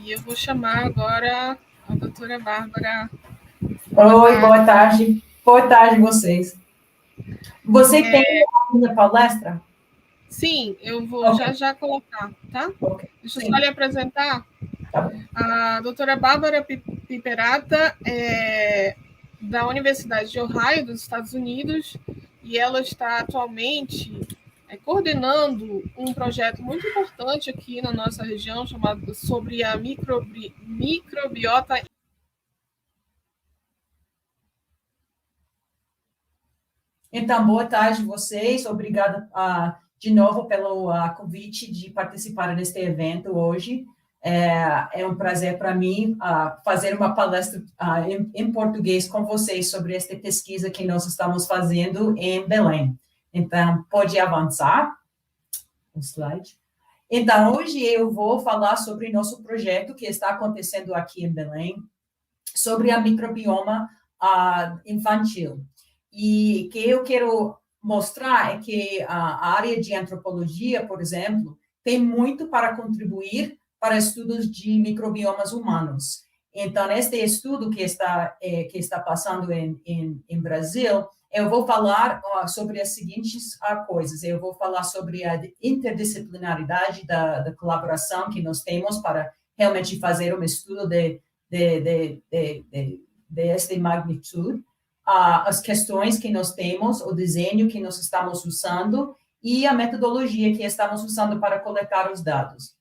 E eu vou chamar agora a doutora Bárbara. Boa Oi, tarde. boa tarde. Boa tarde, vocês. Você tem a minha palestra? Sim, eu vou Ok, já colocar, tá? ok. Deixa eu só lhe Sim, apresentar. tá bom. A doutora Bárbara Piperata é da Universidade de Ohio, dos Estados Unidos, e ela está atualmente coordenando um projeto muito importante aqui na nossa região, chamado sobre a microbiota. Então, boa tarde, vocês. Obrigada de novo pelo convite de participar neste evento hoje. É um prazer para mim fazer uma palestra em português com vocês sobre esta pesquisa que nós estamos fazendo em Belém. Então, pode avançar o slide. Então, hoje eu vou falar sobre nosso projeto que está acontecendo aqui em Belém, sobre a microbioma infantil. E o que eu quero mostrar é que a área de antropologia, por exemplo, tem muito para contribuir para estudos de microbiomas humanos. Então, este estudo que está passando em Brasil, eu vou falar sobre as seguintes coisas. Eu vou falar sobre a interdisciplinaridade da colaboração que nós temos para realmente fazer um estudo desta magnitude, as questões que nós temos, o desenho que nós estamos usando e a metodologia que estamos usando para coletar os dados.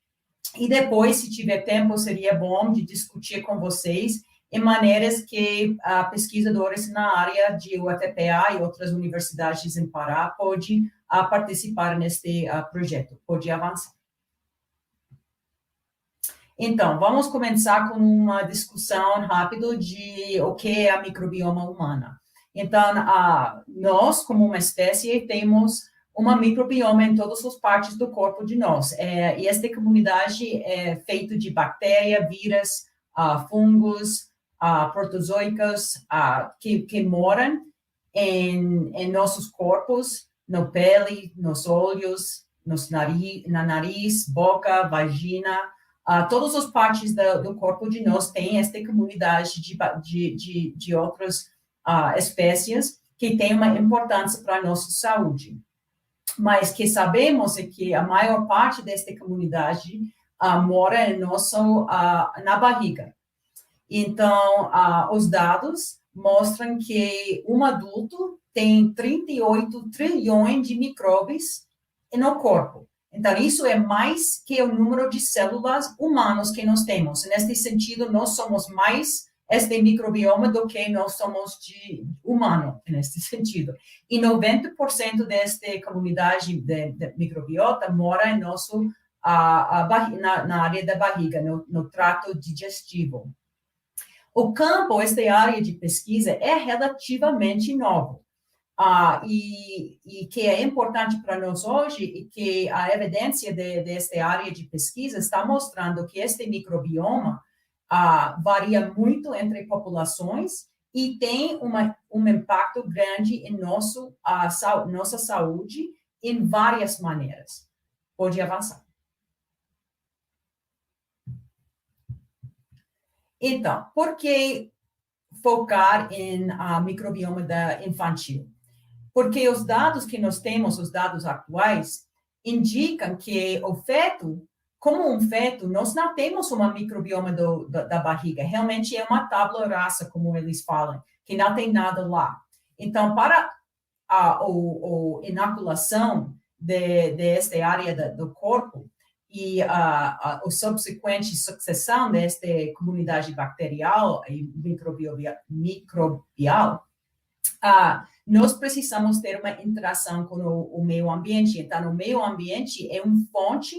E depois, se tiver tempo, seria bom de discutir com vocês em maneiras que pesquisadores na área de UFPA e outras universidades em Pará podem participar neste projeto. Pode avançar. Então, vamos começar com uma discussão rápida de o que é a microbioma humana. Então, nós, como uma espécie, temos uma microbioma em todas as partes do corpo de nós. E esta comunidade é feita de bactérias, vírus, fungos, protozoicos, que moram em nossos corpos, na pele, nos olhos, na nariz, boca, vagina. Todas as partes do corpo de nós têm esta comunidade de outras espécies que tem uma importância para a nossa saúde. Mas que sabemos é que a maior parte desta comunidade mora na barriga. Então, os dados mostram que um adulto tem 38 trilhões de micróbios no corpo. Então, isso é mais que o número de células humanas que nós temos. Neste sentido, nós somos mais este microbioma do que nós somos de humano, neste sentido. E 90% desta comunidade de microbiota mora em na área da barriga, no trato digestivo. O campo, esta área de pesquisa, é relativamente novo. E que é importante para nós hoje é que a evidência desta área de pesquisa está mostrando que este microbioma varia muito entre populações e tem um impacto grande em nossa saúde em várias maneiras. Pode avançar. Então, por que focar em microbioma infantil? Porque os dados que nós temos, os dados atuais, indicam que o feto, como um feto, nós não temos uma microbioma da barriga. Realmente é uma tabula rasa, como eles falam, que não tem nada lá. Então, para a inoculação desta área do corpo e a subsequente sucessão desta comunidade bacterial e microbial, nós precisamos ter uma interação com o meio ambiente. Então, o meio ambiente é uma fonte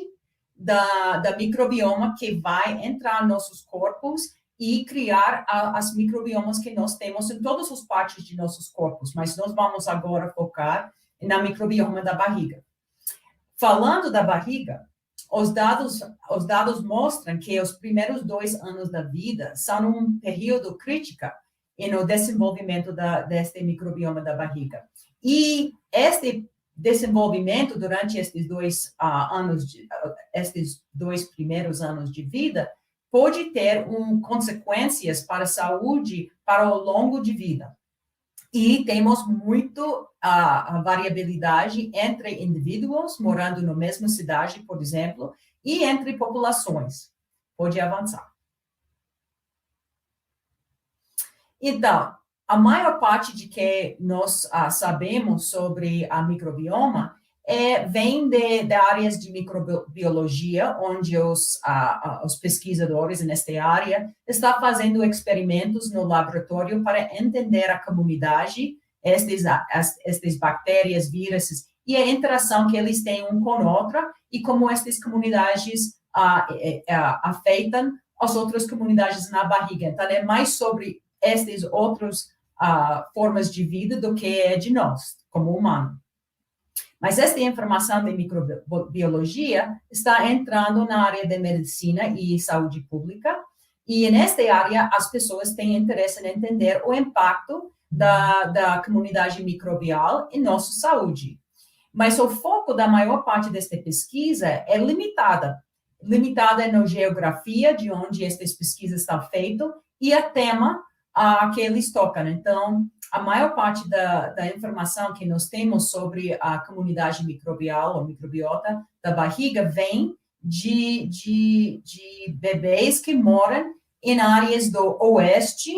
da microbioma que vai entrar nos nossos corpos e criar as microbiomas que nós temos em todas as partes de nossos corpos. Mas nós vamos agora focar na microbioma da barriga. Falando da barriga, os dados mostram que os primeiros 2 anos da vida são um período crítico no desenvolvimento deste microbioma da barriga. E este desenvolvimento durante estes 2 primeiros anos de vida pode ter consequências para a saúde para o longo de vida. E temos muito a variabilidade entre indivíduos morando na mesma cidade, por exemplo, e entre populações. Pode avançar. Então, a maior parte de que nós sabemos sobre a microbioma vem de áreas de microbiologia, onde os pesquisadores nesta área estão fazendo experimentos no laboratório para entender a comunidade, estas bactérias, vírus, e a interação que eles têm um com outra, e como estas comunidades afetam as outras comunidades na barriga. Então, é mais sobre estas outras formas de vida do que é de nós, como humano. Mas esta informação de microbiologia está entrando na área de medicina e saúde pública, e nesta área as pessoas têm interesse em entender o impacto da comunidade microbial em nossa saúde. Mas o foco da maior parte desta pesquisa é limitada na geografia de onde estas pesquisas estão feitas e a tema que eles tocam. Então, a maior parte da informação que nós temos sobre a comunidade microbial ou microbiota da barriga vem de bebês que moram em áreas do oeste,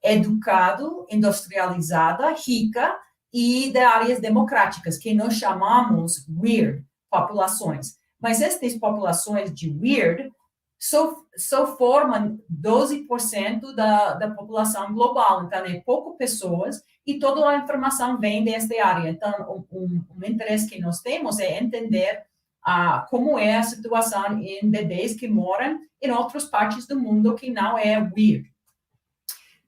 educado, industrializada, rica, e de áreas democráticas, que nós chamamos weird populações. Mas estas populações de weird só formam 12% da população global. Então, é pouco pessoas e toda a informação vem desta área. Então, um interesse que nós temos é entender como é a situação em bebês que moram em outras partes do mundo que não é weird.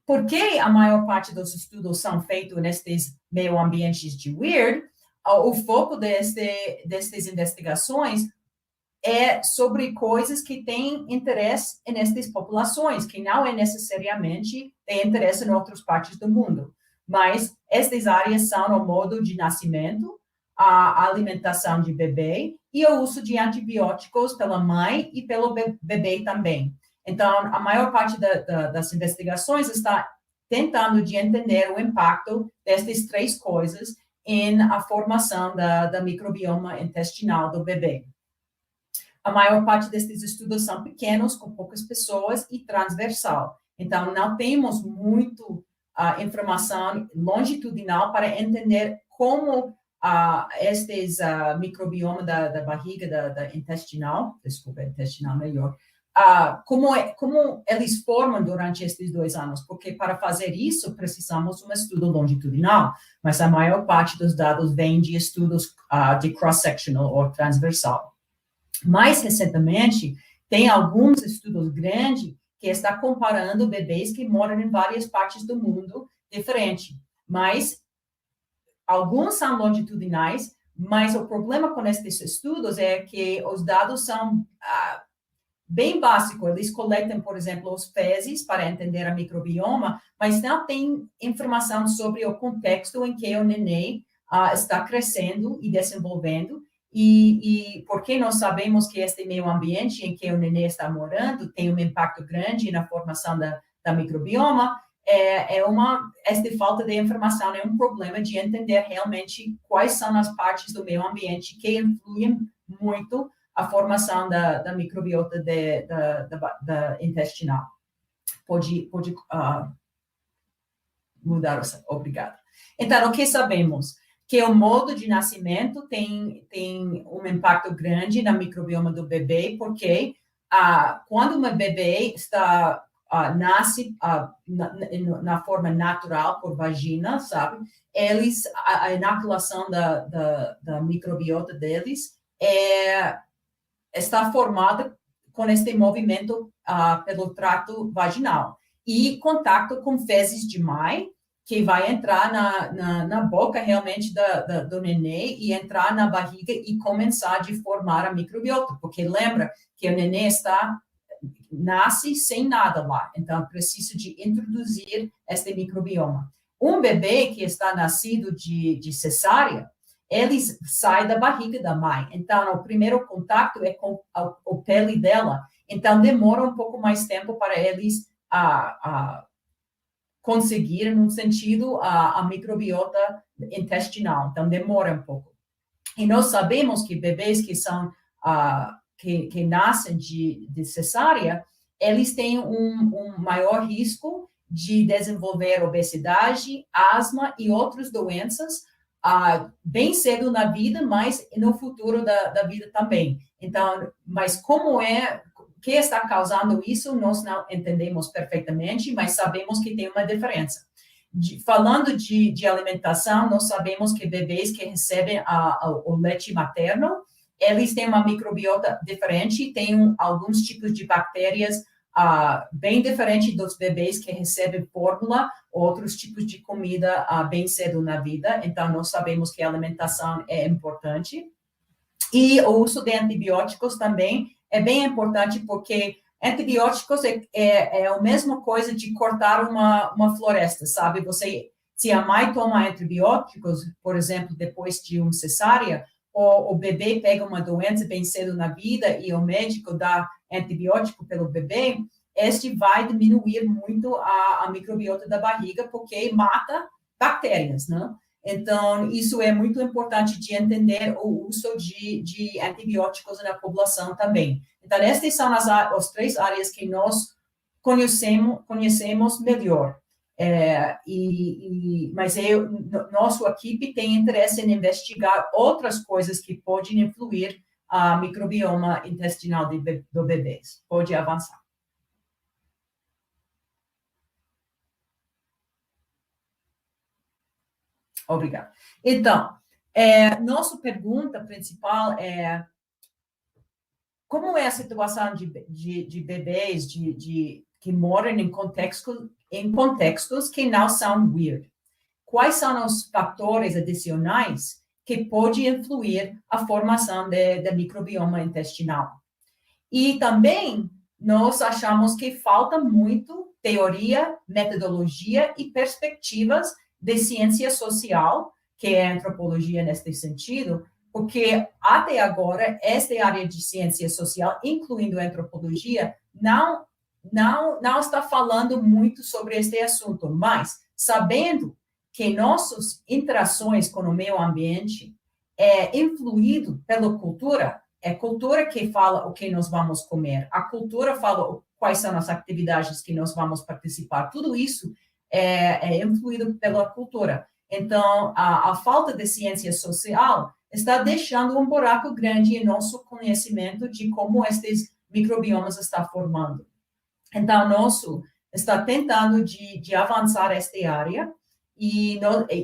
Por que a maior parte dos estudos são feitos nestes meio ambientes de weird? O foco destas investigações é sobre coisas que têm interesse nessas populações, que não é necessariamente de interesse em outras partes do mundo. Mas estas áreas são o modo de nascimento, a alimentação de bebê e o uso de antibióticos pela mãe e pelo bebê também. Então, a maior parte das investigações está tentando de entender o impacto dessas três coisas em a formação da microbioma intestinal do bebê. A maior parte desses estudos são pequenos, com poucas pessoas e transversal. Então, não temos muito informação longitudinal para entender como estes microbioma da barriga, da intestinal melhor, como eles formam durante estes 2 anos, porque para fazer isso precisamos de um estudo longitudinal, mas a maior parte dos dados vem de estudos de cross-sectional ou transversal. Mais recentemente, tem alguns estudos grandes que estão comparando bebês que moram em várias partes do mundo diferentes, mas alguns são longitudinais, mas o problema com esses estudos é que os dados são bem básicos. Eles coletam, por exemplo, os fezes para entender a microbioma, mas não tem informação sobre o contexto em que o neném está crescendo e desenvolvendo, e porque nós sabemos que este meio ambiente em que o neném está morando tem um impacto grande na formação da microbioma, esta falta de informação é um problema de entender realmente quais são as partes do meio ambiente que influem muito a formação da microbiota da intestinal. Pode mudar, obrigada. Então, o que sabemos? Que o modo de nascimento tem um impacto grande na microbioma do bebê, porque quando um bebê nasce na forma natural por vagina, sabe? A inoculação da microbiota deles está formada com este movimento pelo trato vaginal e contato com fezes de mãe, que vai entrar na boca realmente do neném e entrar na barriga e começar a formar a microbiota, porque lembra que o neném nasce sem nada lá, então precisa de introduzir este microbioma. Um bebê que está nascido de cesárea, ele sai da barriga da mãe, então o primeiro contato é com a pele dela, Então, demora um pouco mais tempo para eles conseguir, no sentido, a microbiota intestinal. Então, demora um pouco. E nós sabemos que bebês que são que nascem de cesárea, eles têm um maior risco de desenvolver obesidade, asma e outras doenças bem cedo na vida, mas no futuro da vida também. Então, mas o que está causando isso, nós não entendemos perfeitamente, mas sabemos que tem uma diferença. Falando de alimentação, nós sabemos que bebês que recebem o leite materno, eles têm uma microbiota diferente, têm alguns tipos de bactérias bem diferentes dos bebês que recebem fórmula, outros tipos de comida bem cedo na vida. Então, nós sabemos que a alimentação é importante. E o uso de antibióticos também é bem importante, porque antibióticos é a mesma coisa de cortar uma floresta, sabe? Se a mãe toma antibióticos, por exemplo, depois de uma cesárea, ou o bebê pega uma doença bem cedo na vida e o médico dá antibiótico pelo bebê, este vai diminuir muito a microbiota da barriga, porque mata bactérias, né? Então, isso é muito importante de entender o uso de antibióticos na população também. Então, estas são as 3 áreas que nós conhecemos melhor. Mas nossa equipe tem interesse em investigar outras coisas que podem influir a microbioma intestinal do bebês. Pode avançar. Obrigada. Então, nossa pergunta principal é: como é a situação de bebês que moram em contextos que não são weird? Quais são os fatores adicionais que podem influir a formação da microbioma intestinal? E também nós achamos que falta muito teoria, metodologia e perspectivas de ciência social, que é a antropologia neste sentido, porque até agora esta área de ciência social, incluindo a antropologia, não está falando muito sobre este assunto, mas sabendo que nossas interações com o meio ambiente é influído pela cultura, é a cultura que fala o que nós vamos comer, a cultura fala quais são as atividades que nós vamos participar, tudo isso é influído pela cultura. Então, a falta de ciência social está deixando um buraco grande em nosso conhecimento de como estes microbiomas estão formando. Então, nosso está tentando de avançar esta área e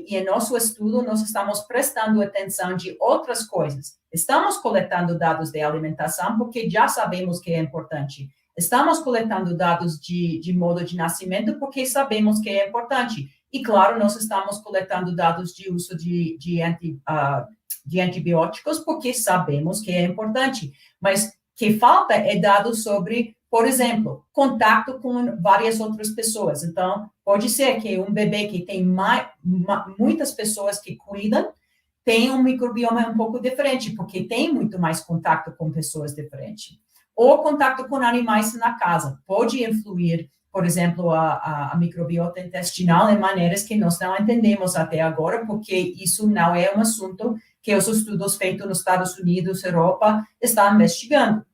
em nosso estudo nós estamos prestando atenção de outras coisas. Estamos coletando dados de alimentação porque já sabemos que é importante. Estamos coletando dados de modo de nascimento porque sabemos que é importante. E, claro, nós estamos coletando dados de uso de antibióticos porque sabemos que é importante. Mas o que falta é dados sobre, por exemplo, contato com várias outras pessoas. Então, pode ser que um bebê que tem muitas pessoas que cuidam tem um microbioma um pouco diferente, porque tem muito mais contato com pessoas diferentes. Ou contato com animais na casa pode influir, por exemplo, a microbiota intestinal em maneiras que nós não entendemos até agora, porque isso não é um assunto que os estudos feitos nos Estados Unidos, Europa, estão investigando.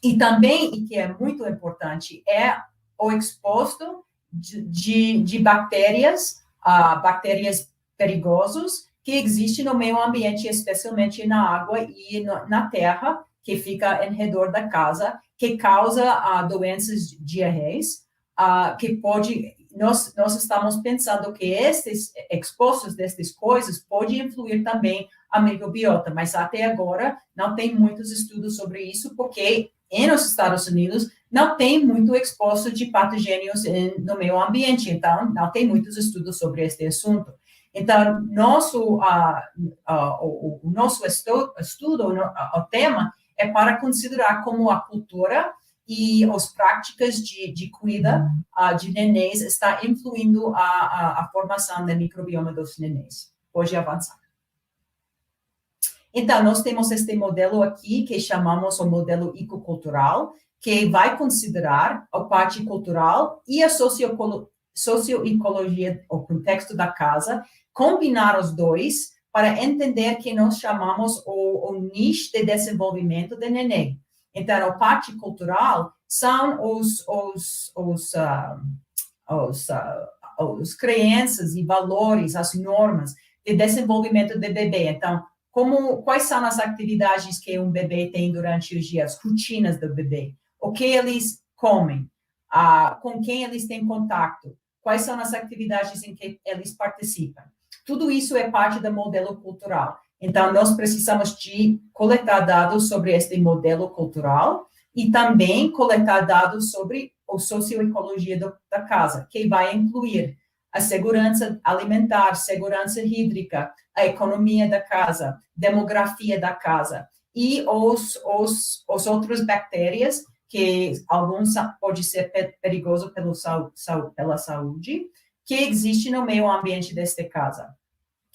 E também, e que é muito importante, é o exposto de bactérias, bactérias perigosas que existem no meio ambiente, especialmente na água e na terra, que fica em redor da casa, que causa doenças diarreias, que pode... Nós estamos pensando que estes expostos destas coisas podem influir também a microbiota, mas até agora não tem muitos estudos sobre isso, porque nos Estados Unidos não tem muito exposto de patogênios no meio ambiente, então não tem muitos estudos sobre este assunto. Então, o nosso estudo, o tema, é para considerar como a cultura e as práticas de cuida de nenéns está influindo a formação da microbioma dos nenéns. Pode avançar. Então, nós temos este modelo aqui, que chamamos o modelo ecocultural, que vai considerar a parte cultural e a socioecologia, o contexto da casa, combinar os dois para entender que nós chamamos o nicho de desenvolvimento do neném. Então, a parte cultural são as crenças e valores, as normas de desenvolvimento do bebê. Então, quais são as atividades que um bebê tem durante os dias, rotinas do bebê, o que eles comem, com quem eles têm contato, quais são as atividades em que eles participam. Tudo isso é parte do modelo cultural. Então, nós precisamos de coletar dados sobre este modelo cultural e também coletar dados sobre a socioecologia da casa, que vai incluir a segurança alimentar, segurança hídrica, a economia da casa, demografia da casa e os outros bactérias, que alguns podem ser perigosos pela saúde, que existem no meio ambiente desta casa.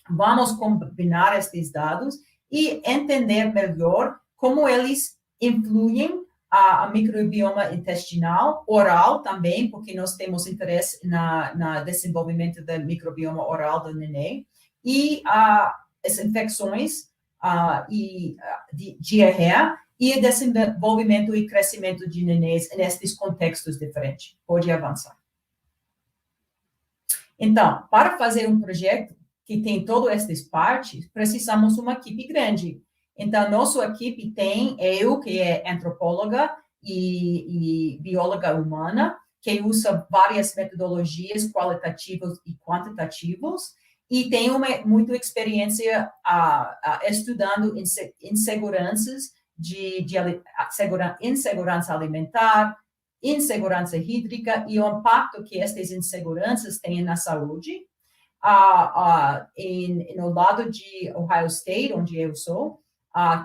Vamos combinar estes dados e entender melhor como eles influem a microbioma intestinal, oral também, porque nós temos interesse no desenvolvimento do microbioma oral do neném, e as infecções de diarreia e o desenvolvimento e crescimento de nenéns nestes contextos diferentes. Pode avançar. Então, para fazer um projeto que tem todas essas partes, precisamos de uma equipe grande. Então, nossa equipe tem eu, que é antropóloga e bióloga humana, que usa várias metodologias qualitativas e quantitativas, e tenho muita experiência estudando inseguranças insegurança alimentar, insegurança hídrica e o impacto que essas inseguranças têm na saúde. No lado de Ohio State, onde eu sou,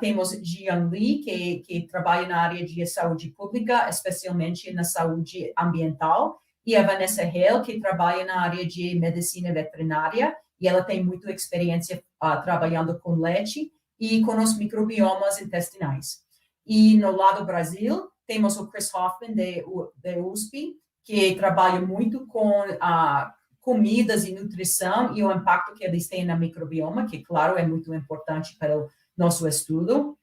temos Jian Li, que trabalha na área de saúde pública, especialmente na saúde ambiental, e a Vanessa Hale, que trabalha na área de medicina veterinária, e ela tem muita experiência trabalhando com leite e com os microbiomas intestinais. E no lado do Brasil, temos o Chris Hoffman, de USP, que trabalha muito com comidas e nutrição e o impacto que eles têm na microbioma, que, claro, é muito importante para o nosso estudo.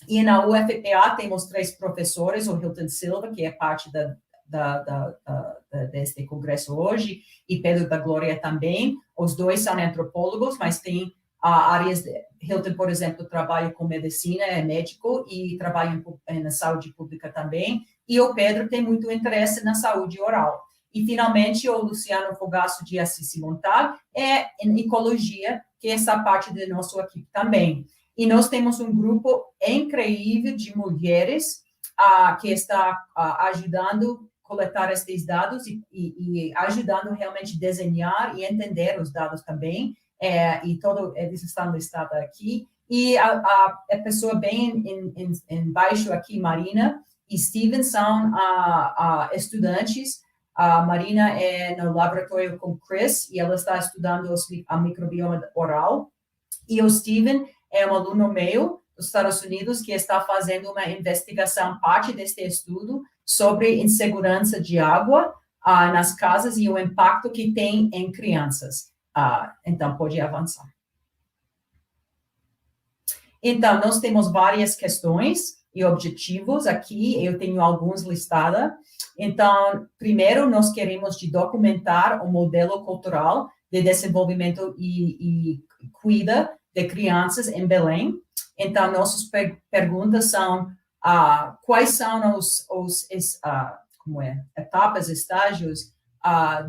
E na UFPA temos 3 professores, o Hilton Silva, que é parte deste congresso hoje, e Pedro da Glória também. Os dois são antropólogos, mas tem áreas... Hilton, por exemplo, trabalha com medicina, é médico, e trabalha na saúde pública também. E o Pedro tem muito interesse na saúde oral. E, finalmente, o Luciano Fogaço de Assis Montal é em ecologia, que é essa parte da nossa equipe também. E nós temos um grupo incrível de mulheres que está ajudando a coletar esses dados e ajudando realmente a desenhar e entender os dados também. E eles estão listados aqui. E a pessoa bem embaixo aqui, Marina e Steven, são estudantes. A Marina é no laboratório com Chris, e ela está estudando a microbioma oral. E o Steven é um aluno meu dos Estados Unidos que está fazendo uma investigação, parte deste estudo, sobre insegurança de água nas casas e o impacto que tem em crianças. Então, pode avançar. Então, nós temos várias questões e objetivos aqui, eu tenho alguns listados. Então, primeiro, nós queremos documentar o modelo cultural de desenvolvimento e cuida de crianças em Belém. Então, nossas perguntas são quais são etapas, estágios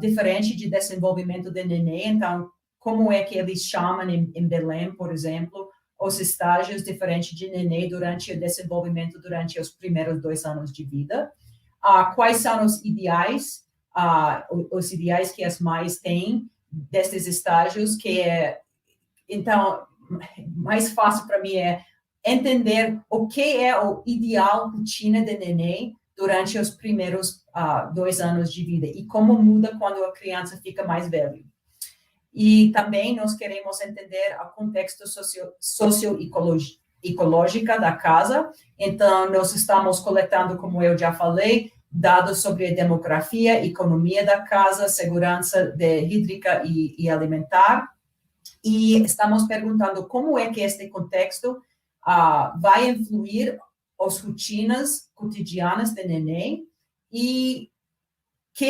diferentes de desenvolvimento do neném. Então, como é que eles chamam em Belém, por exemplo, os estágios diferentes de neném durante o desenvolvimento, durante os primeiros 2 anos de vida. Quais são os ideais que as mães têm desses estágios, então, mais fácil para mim é entender o que é o ideal rotina de neném durante os primeiros 2 anos de vida e como muda quando a criança fica mais velha. E também nós queremos entender o contexto socioecológico ecológica da casa. Então, nós estamos coletando, como eu já falei, dados sobre a demografia, economia da casa, segurança hídrica e alimentar. E estamos perguntando como é que este contexto vai influir as rotinas cotidianas do neném e que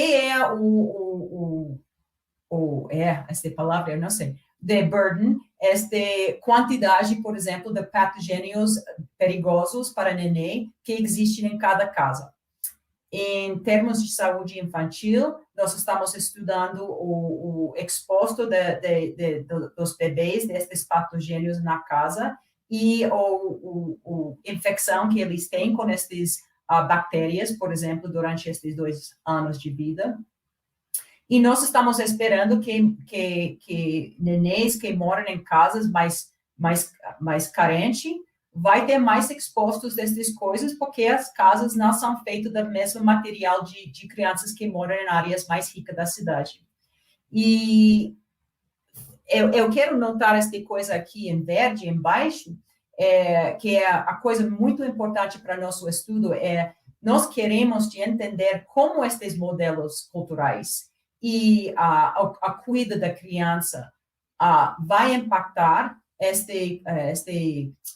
é esta palavra, eu não sei, the burden, esta quantidade, por exemplo, de patogênios perigosos para neném que existem em cada casa. Em termos de saúde infantil, nós estamos estudando o exposto dos bebês destes patogênios na casa e a infecção que eles têm com estas bactérias, por exemplo, durante estes 2 anos de vida. E nós estamos esperando que nenéns que moram em casas mais carentes vai ter mais expostos dessas coisas, porque as casas não são feitas do mesmo material de crianças que moram em áreas mais ricas da cidade. E eu quero notar esta coisa aqui em verde, embaixo, que é a coisa muito importante para nosso estudo, nós queremos entender como estes modelos culturais e a cuida da criança vai impactar este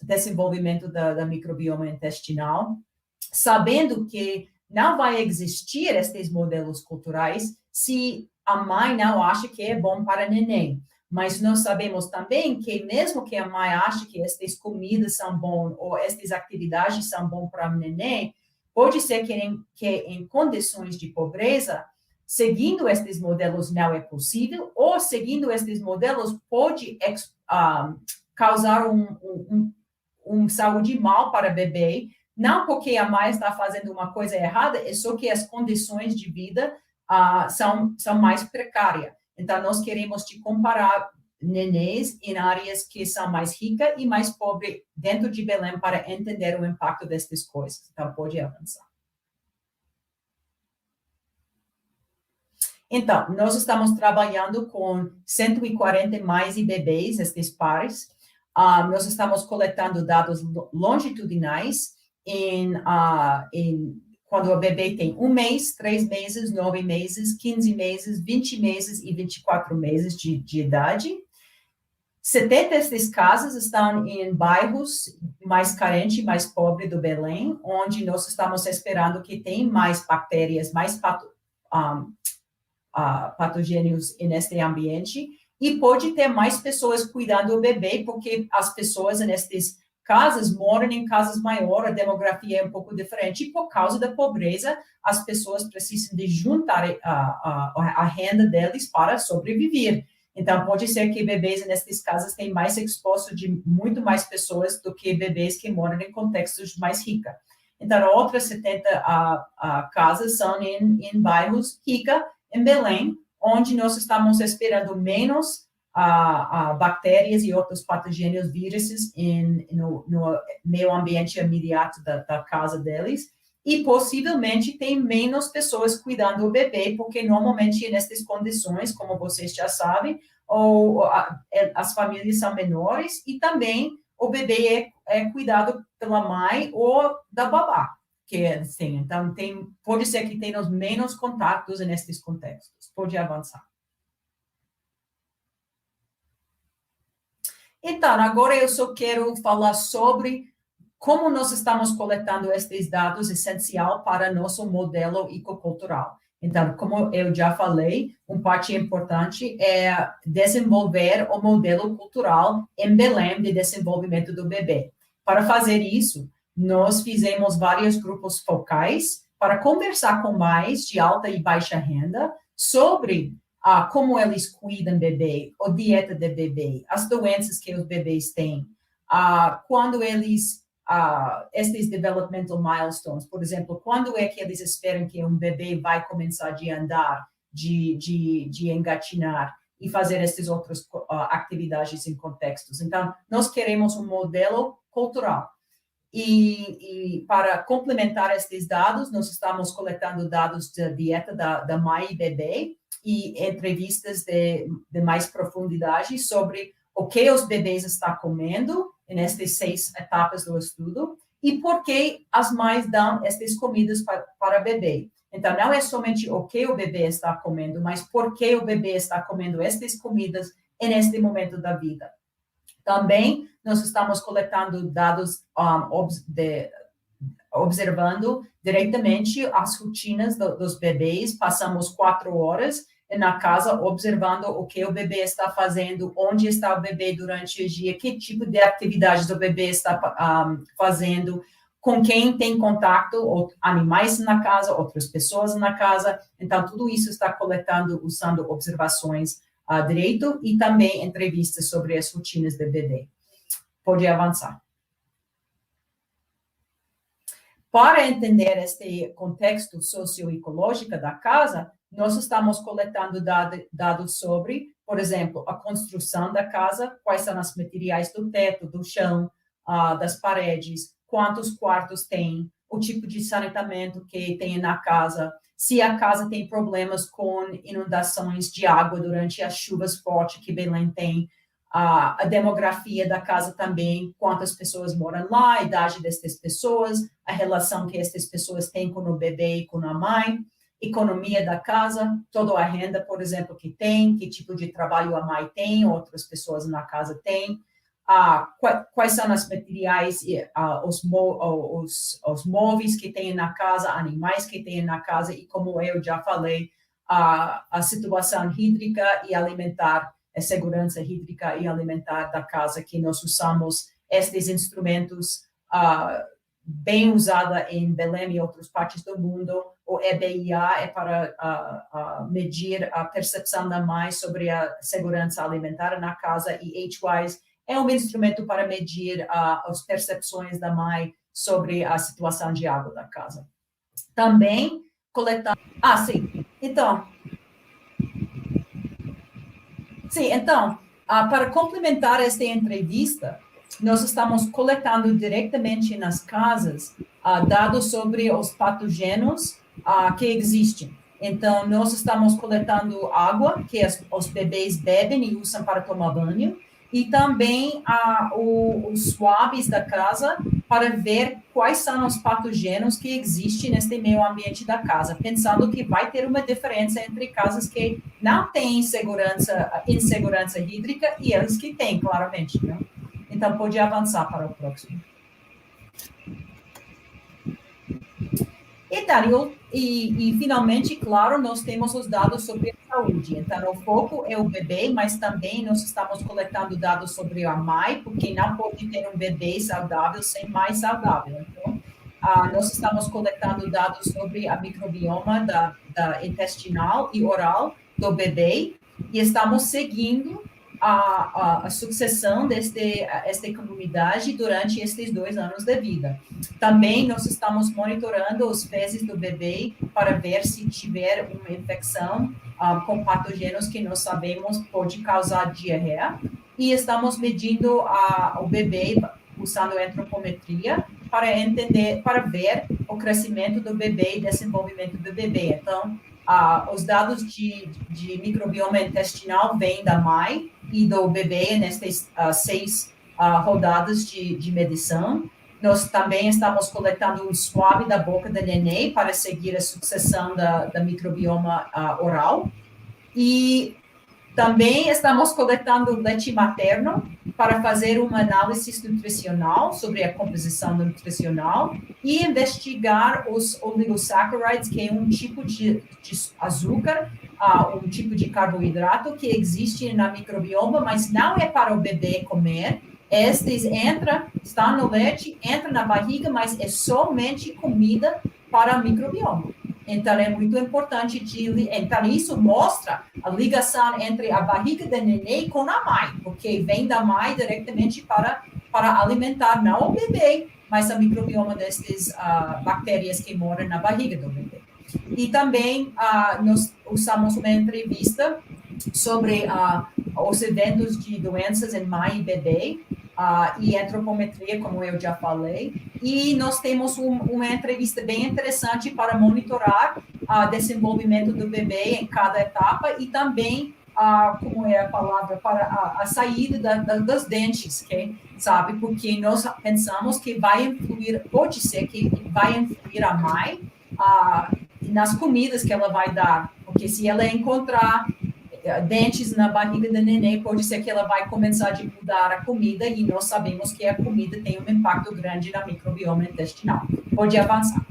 desenvolvimento da microbioma intestinal, sabendo que não vai existir estes modelos culturais se a mãe não acha que é bom para neném. Mas nós sabemos também que mesmo que a mãe ache que estas comidas são boas ou estas atividades são boas para o neném, pode ser que em condições de pobreza, seguindo estes modelos não é possível, ou seguindo estes modelos pode causar saúde mal para o bebê, não porque a mãe está fazendo uma coisa errada, é só que as condições de vida são mais precárias. Então, nós queremos comparar nenéns em áreas que são mais ricas e mais pobres dentro de Belém para entender o impacto destas coisas. Então, pode avançar. Então, nós estamos trabalhando com 140 mães e bebês, estes pares. Nós estamos coletando dados longitudinais quando o bebê tem 1 mês, 3 meses, 9 meses, 15 meses, 20 meses e 24 meses de idade. 70 desses casos estão em bairros mais carentes, mais pobres do Belém, onde nós estamos esperando que tem mais bactérias, mais patogênios neste ambiente, e pode ter mais pessoas cuidando do bebê, porque as pessoas nestas casas moram em casas maiores, a demografia é um pouco diferente, e por causa da pobreza, as pessoas precisam de juntar a renda deles para sobreviver. Então, pode ser que bebês nestas casas tenham mais exposto de muito mais pessoas do que bebês que moram em contextos mais ricos. Então, outras 70 casas são em bairros ricos, em Belém, onde nós estamos esperando menos bactérias e outros patogênios, vírus no meio ambiente imediato da casa deles, e possivelmente tem menos pessoas cuidando do bebê, porque normalmente nessas condições, como vocês já sabem, as famílias são menores e também o bebê é cuidado pela mãe ou da babá, que é assim. Então, pode ser que tenham menos contatos nesses contextos. Pode avançar. Então, agora eu só quero falar sobre como nós estamos coletando esses dados essencial para nosso modelo ecocultural. Então, como eu já falei, uma parte importante é desenvolver o modelo cultural em Belém de desenvolvimento do bebê. Para fazer isso, nós fizemos vários grupos focais para conversar com mães de alta e baixa renda sobre como eles cuidam do bebê, a dieta do bebê, as doenças que os bebês têm, quando eles, esses developmental milestones, por exemplo, quando é que eles esperam que um bebê vai começar a andar, de engatinar e fazer essas outras atividades em contextos. Então, nós queremos um modelo cultural. E para complementar esses dados, nós estamos coletando dados da dieta da mãe e bebê e entrevistas de mais profundidade sobre o que os bebês estão comendo, nestas 6 etapas do estudo, e por que as mães dão estas comidas para o bebê. Então, não é somente o que o bebê está comendo, mas por que o bebê está comendo estas comidas neste momento da vida. Também, nós estamos coletando dados observando diretamente as rotinas dos bebês. Passamos 4 horas na casa observando o que o bebê está fazendo, onde está o bebê durante o dia, que tipo de atividades o bebê está fazendo, com quem tem contato, animais na casa, outras pessoas na casa. Então, tudo isso está coletando usando observações direito e também entrevistas sobre as rotinas do bebê. Pode avançar. Para entender este contexto socioecológico da casa, nós estamos coletando dados sobre, por exemplo, a construção da casa, quais são os materiais do teto, do chão, das paredes, quantos quartos tem, o tipo de saneamento que tem na casa, se a casa tem problemas com inundações de água durante as chuvas fortes que Belém tem, a demografia da casa também, quantas pessoas moram lá, a idade dessas pessoas, a relação que essas pessoas têm com o bebê e com a mãe, economia da casa, toda a renda, por exemplo, que tem, que tipo de trabalho a mãe tem, outras pessoas na casa têm, quais são os materiais, os móveis que tem na casa, animais que tem na casa, e como eu já falei, a situação hídrica e alimentar, a segurança hídrica e alimentar da casa, que nós usamos estes instrumentos bem usados em Belém e outras partes do mundo. O EBIA é para medir a percepção da mãe sobre a segurança alimentar na casa, e HWISE é um instrumento para medir as percepções da mãe sobre a situação de água da casa. Também coletar... sim. Então, para complementar esta entrevista, nós estamos coletando diretamente nas casas dados sobre os patogênios que existem. Então, nós estamos coletando água que os bebês bebem e usam para tomar banho, e também os swabs da casa para ver quais são os patogênios que existem neste meio ambiente da casa, pensando que vai ter uma diferença entre casas que não têm insegurança hídrica e as que têm, claramente. Né? Então, pode avançar para o próximo. E, finalmente, claro, nós temos os dados sobre a saúde. Então, o foco é o bebê, mas também nós estamos coletando dados sobre a mãe, porque não pode ter um bebê saudável sem mãe saudável. Então, nós estamos coletando dados sobre a microbioma da intestinal e oral do bebê, e estamos seguindo a sucessão desta comunidade durante estes 2 anos de vida. Também nós estamos monitorando os fezes do bebê para ver se tiver uma infecção com patogênios que nós sabemos pode causar diarreia, e estamos medindo o bebê usando antropometria para ver o crescimento do bebê e desenvolvimento do bebê. Então, os dados de microbioma intestinal vêm da mãe e do bebê nessas 6 rodadas de medição. Nós também estamos coletando um swab da boca do neném para seguir a sucessão da microbioma oral. E também estamos coletando leite materno para fazer uma análise nutricional sobre a composição nutricional e investigar os oligosaccharides, que é um tipo de açúcar, um tipo de carboidrato que existe na microbioma, mas não é para o bebê comer. Estes está no leite, entra na barriga, mas é somente comida para o microbioma. Então, é muito importante. Então, isso mostra a ligação entre a barriga do neném com a mãe, porque vem da mãe diretamente para alimentar, não o bebê, mas a microbioma dessas bactérias que moram na barriga do bebê. E também, nós usamos uma entrevista sobre os eventos de doenças em mãe e bebê, e antropometria, como eu já falei, e nós temos uma entrevista bem interessante para monitorar o desenvolvimento do bebê em cada etapa, e também como é a palavra, para a saída dos dentes, okay? Sabe? Porque nós pensamos que vai influir, pode ser que vai influir a mãe nas comidas que ela vai dar, porque se ela encontrar dentes na barriga da neném, pode ser que ela vai começar a mudar a comida, e nós sabemos que a comida tem um impacto grande na microbioma intestinal. Pode avançar.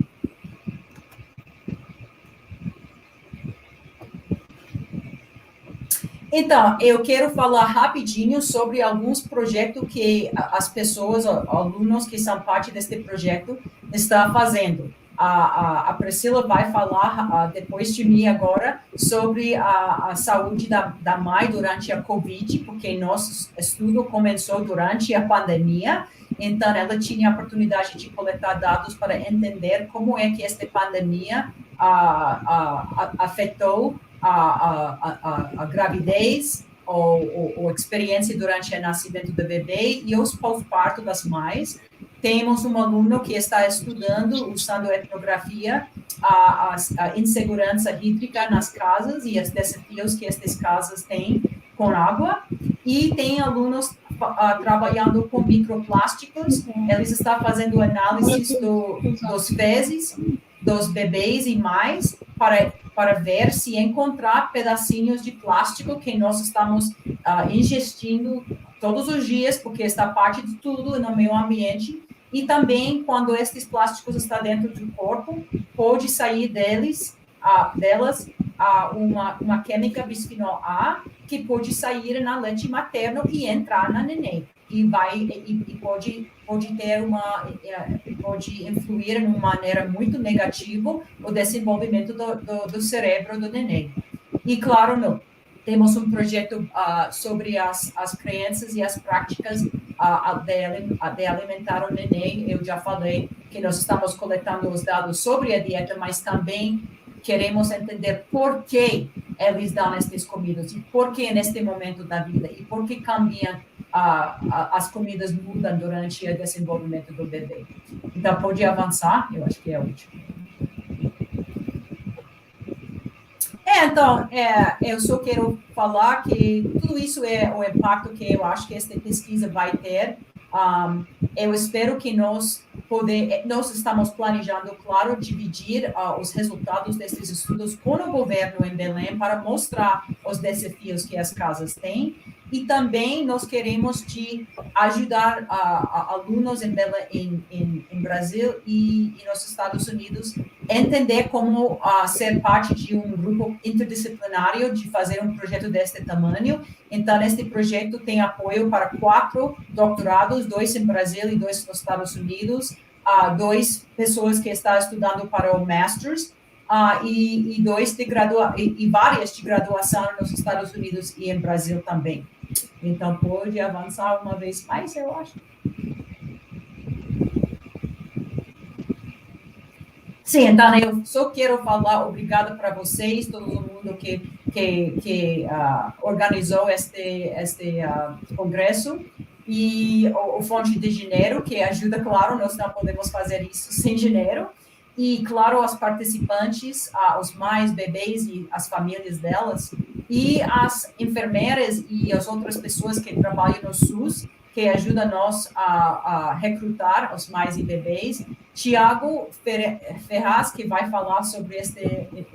Então, eu quero falar rapidinho sobre alguns projetos que as pessoas, alunos que são parte deste projeto, estão fazendo. A Priscila vai falar depois de mim agora sobre a saúde da mãe durante a Covid, porque nosso estudo começou durante a pandemia, então ela tinha a oportunidade de coletar dados para entender como é que esta pandemia afetou a gravidez ou experiência durante o nascimento do bebê e os pós-parto das mães. Temos um aluno que está estudando, usando etnografia, a insegurança hídrica nas casas e os desafios que estas casas têm com água. E tem alunos trabalhando com microplásticos. Eles estão fazendo análise dos fezes dos bebês e mães para ver se encontrar pedacinhos de plástico que nós estamos ingestindo todos os dias, porque está parte de tudo no meio ambiente. E também, quando esses plásticos estão dentro do corpo, pode sair delas uma química bisfenol A, que pode sair na leite materna e entrar na neném. E pode influir de uma maneira muito negativa o desenvolvimento do cérebro do neném. E, claro, temos um projeto sobre as crianças e as práticas de alimentar o neném. Eu já falei que nós estamos coletando os dados sobre a dieta, mas também queremos entender por que eles dão estas comidas, e por que neste momento da vida, e por que cambiam, as comidas mudam durante o desenvolvimento do bebê. Então, pode avançar, eu acho que é útil. Então, eu só quero falar que tudo isso é o impacto que eu acho que esta pesquisa vai ter. Eu espero que nós estamos planejando, claro, dividir os resultados desses estudos com o governo em Belém para mostrar os desafios que as casas têm. E também nós queremos ajudar alunos em Brasil e nos Estados Unidos a entender como ser parte de um grupo interdisciplinário de fazer um projeto deste tamanho. Então, este projeto tem apoio para 4 doutorados, 2 em Brasil e 2 nos Estados Unidos, 2 pessoas que estão estudando para o Masters, e várias de graduação nos Estados Unidos e em Brasil também. Então, pode avançar uma vez mais, eu acho. Sim, então, eu só quero falar obrigada para vocês, todo mundo que organizou este congresso, e o Fonte de Dinheiro, que ajuda, claro, nós não podemos fazer isso sem dinheiro. E, claro, os participantes, os mães, bebês e as famílias delas, e as enfermeiras e as outras pessoas que trabalham no SUS, que ajudam nós a recrutar os mães e bebês. Tiago Ferraz, que vai falar sobre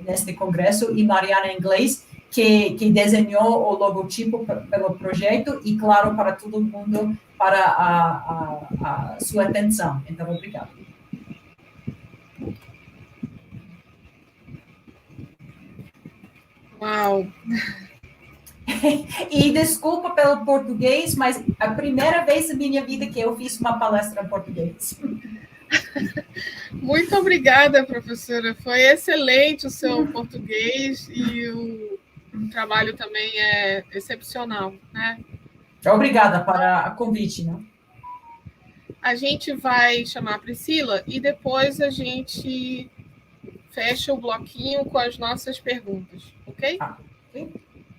neste congresso, e Mariana Inglês, que desenhou o logotipo pelo projeto, e, claro, para todo mundo, para a sua atenção. Então, obrigada. Uau! E desculpa pelo português, mas a primeira vez na minha vida que eu fiz uma palestra em português. Muito obrigada, professora. Foi excelente o seu português e o trabalho também é excepcional, né? Obrigada para o convite, né? A gente vai chamar a Priscila e depois a gente fecha o bloquinho com as nossas perguntas, ok? Sim.